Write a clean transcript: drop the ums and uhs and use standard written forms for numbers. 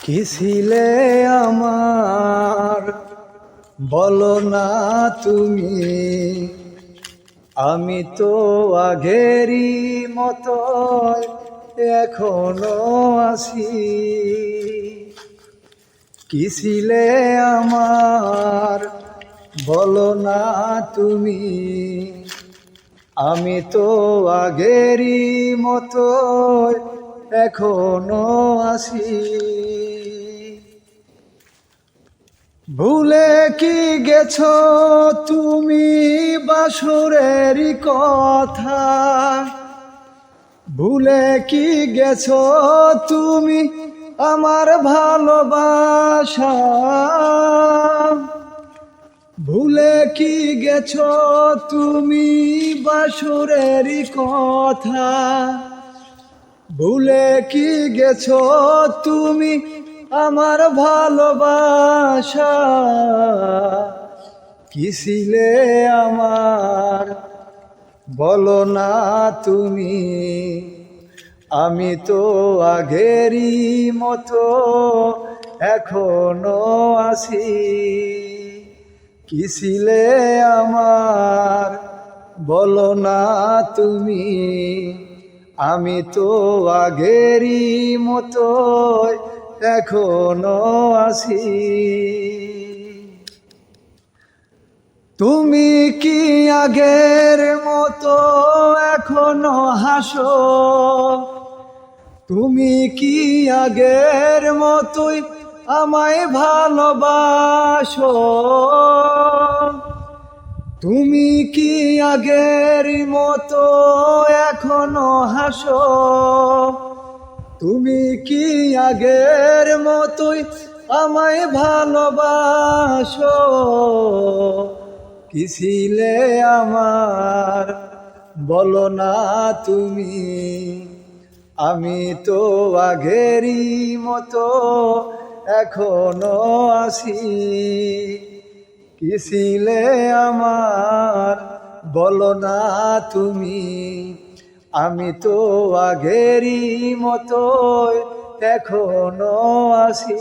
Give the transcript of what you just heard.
কি ছিলে আমার বলো না তুমি, আমি তো আগেরই মতো এখনো আছি। কি ছিলে আমার বলো না তুমি, আমি তো আগেরই মতো এখনো আছি। ভুলে কি গেছো তুমি বাসুরেরই কথা, ভুলে কি গেছো তুমি আমার ভালোবাসা, ভুলে কি গেছো তুমি বাসুরেরই কথা, ভুলে কি গেছো তুমি আমার ভালোবাসা। কি ছিলে আমার বলো না তুমি, আমি তো আগেরই মতো এখনো আছি। কি ছিলে আমার বলো না তুমি, আমি তো আগেরই মতো এখনো আছি। তুমি কি আগের মতো এখনো হাসো, তুমি কি আগের মতোই আমায় ভালোবাসো, তুমি কি আগের মতো এখনো হাসো, তুমি কি আগের মতোই আমায় ভালোবাসো। কি ছিলে আমার বলো না তুমি, আমি তো আগেরই মতো এখনো আছি। কি ছিলে আমার বলো না তুমি, আমি তো আগেরই মতো এখনো আছি।